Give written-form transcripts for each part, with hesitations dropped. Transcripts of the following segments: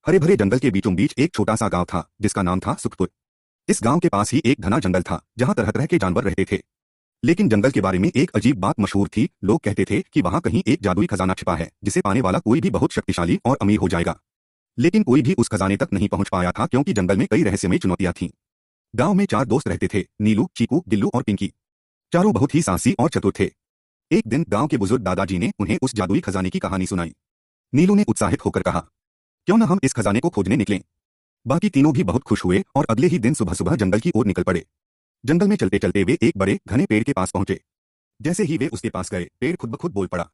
हरे भरे जंगल के बीचों बीच एक छोटा सा गांव था जिसका नाम था सुखपुर। इस गांव के पास ही एक घना जंगल था जहां तरह तरह के जानवर रहते थे। लेकिन जंगल के बारे में एक अजीब बात मशहूर थी। लोग कहते थे कि वहां कहीं एक जादुई खजाना छिपा है जिसे पाने वाला कोई भी बहुत शक्तिशाली और अमीर हो जाएगा। लेकिन कोई भी उस खजाने तक नहीं पहुंच पाया था क्योंकि जंगल में कई रहस्यमयी चुनौतियां थीं। गांव में 4 दोस्त रहते थे, नीलू, चीकू, गिल्लू और पिंकी। चारों बहुत ही साहसी और चतुर थे। एक दिन गांव के बुजुर्ग दादाजी ने उन्हें उस जादुई खजाने की कहानी सुनाई। नीलू ने उत्साहित होकर कहा, क्यों न हम इस खजाने को खोजने निकलें। बाकी तीनों भी बहुत खुश हुए और अगले ही दिन सुबह सुबह जंगल की ओर निकल पड़े। जंगल में चलते चलते वे एक बड़े घने पेड़ के पास पहुंचे। जैसे ही वे उसके पास गए, पेड़ खुद ब खुद बोल पड़ा,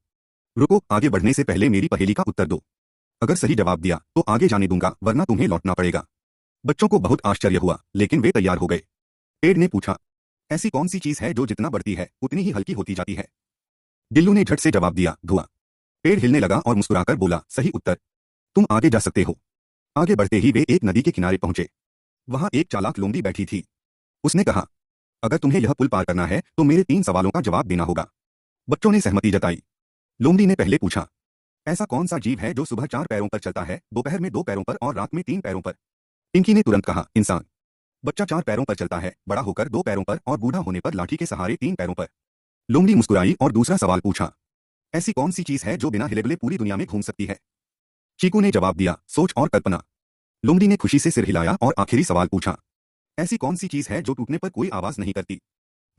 रुको, आगे बढ़ने से पहले मेरी पहेली का उत्तर दो। अगर सही जवाब दिया तो आगे जाने दूंगा, वरना तुम्हें लौटना पड़ेगा। बच्चों को बहुत आश्चर्य हुआ, लेकिन वे तैयार हो गए। पेड़ ने पूछा, ऐसी कौन सी चीज है जो जितना बढ़ती है उतनी ही हल्की होती जाती है। गिल्लू ने झट से जवाब दिया, धुआं। पेड़ हिलने लगा और मुस्कुराकर बोला, सही उत्तर, तुम आगे जा सकते हो। आगे बढ़ते ही वे एक नदी के किनारे पहुंचे। वहां एक चालाक लोमड़ी बैठी थी। उसने कहा, अगर तुम्हें यह पुल पार करना है तो मेरे 3 सवालों का जवाब देना होगा। बच्चों ने सहमति जताई। लोमड़ी ने पहले पूछा, ऐसा कौन सा जीव है जो सुबह 4 पैरों पर चलता है, दोपहर में 2 पैरों पर और रात में 3 पैरों पर। पिंकी ने तुरंत कहा, इंसान। बच्चा 4 पैरों पर चलता है, बड़ा होकर 2 पैरों पर और बूढ़ा होने पर लाठी के सहारे 3 पैरों पर। लोमड़ी मुस्कुराई और दूसरा सवाल पूछा, ऐसी कौन सी चीज है जो बिना हिले डुले पूरी दुनिया में घूम सकती है। चीकू ने जवाब दिया, सोच और कल्पना। लोमड़ी ने खुशी से सिर हिलाया और आखिरी सवाल पूछा, ऐसी कौन सी चीज है जो टूटने पर कोई आवाज नहीं करती।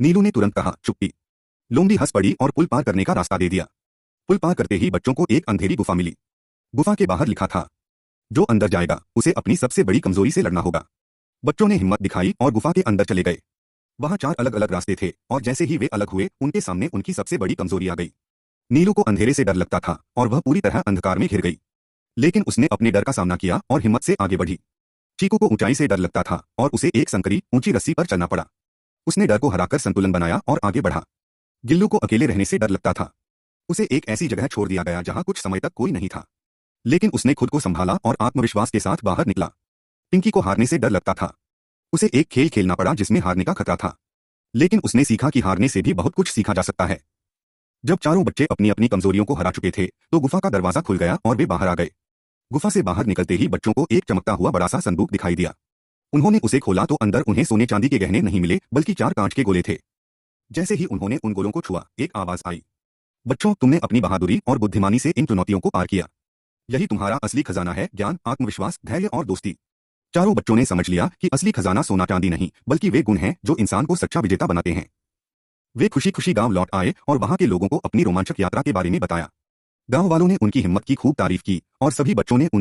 नीलू ने तुरंत कहा, चुप्पी। लोमड़ी हंस पड़ी और पुल पार करने का रास्ता दे दिया। पुल पार करते ही बच्चों को एक अंधेरी गुफा मिली। गुफा के बाहर लिखा था, जो अंदर जाएगा उसे अपनी सबसे बड़ी कमजोरी से लड़ना होगा। बच्चों ने हिम्मत दिखाई और गुफा के अंदर चले गए। वहां 4 अलग अलग रास्ते थे और जैसे ही वे अलग हुए, उनके सामने उनकी सबसे बड़ी कमजोरी आ गई। नीलू को अंधेरे से डर लगता था और वह पूरी तरह अंधकार में घिर गई। लेकिन उसने अपने डर का सामना किया और हिम्मत से आगे बढ़ी। चीकू को ऊंचाई से डर लगता था और उसे एक संकरी ऊंची रस्सी पर चलना पड़ा। उसने डर को हराकर संतुलन बनाया और आगे बढ़ा। गिल्लू को अकेले रहने से डर लगता था। उसे एक ऐसी जगह छोड़ दिया गया जहां कुछ समय तक कोई नहीं था। लेकिन उसने खुद को संभाला और आत्मविश्वास के साथ बाहर निकला। पिंकी को हारने से डर लगता था। उसे एक खेल खेलना पड़ा जिसमें हारने का खतरा था। लेकिन उसने सीखा कि हारने से भी बहुत कुछ सीखा जा सकता है। जब चारों बच्चे अपनी अपनी कमजोरियों को हरा चुके थे तो गुफा का दरवाजा खुल गया और वे बाहर आ गए। गुफा से बाहर निकलते ही बच्चों को एक चमकता हुआ बड़ा सा संदूक दिखाई दिया। उन्होंने उसे खोला तो अंदर उन्हें सोने चांदी के गहने नहीं मिले, बल्कि 4 कांच के गोले थे। जैसे ही उन्होंने उन गोलों को छुआ, एक आवाज आई, बच्चों, तुमने अपनी बहादुरी और बुद्धिमानी से इन चुनौतियों को पार किया। यही तुम्हारा असली खजाना है, ज्ञान, आत्मविश्वास, धैर्य और दोस्ती। चारों बच्चों ने समझ लिया कि असली खजाना सोना चांदी नहीं, बल्कि वे गुण हैं जो इंसान को सच्चा विजेता बनाते हैं। वे खुशी खुशी गांव लौट आए और वहां के लोगों को अपनी रोमांचक यात्रा के बारे में बताया। गांव वालों ने उनकी हिम्मत की खूब तारीफ की और सभी बच्चों ने उनसे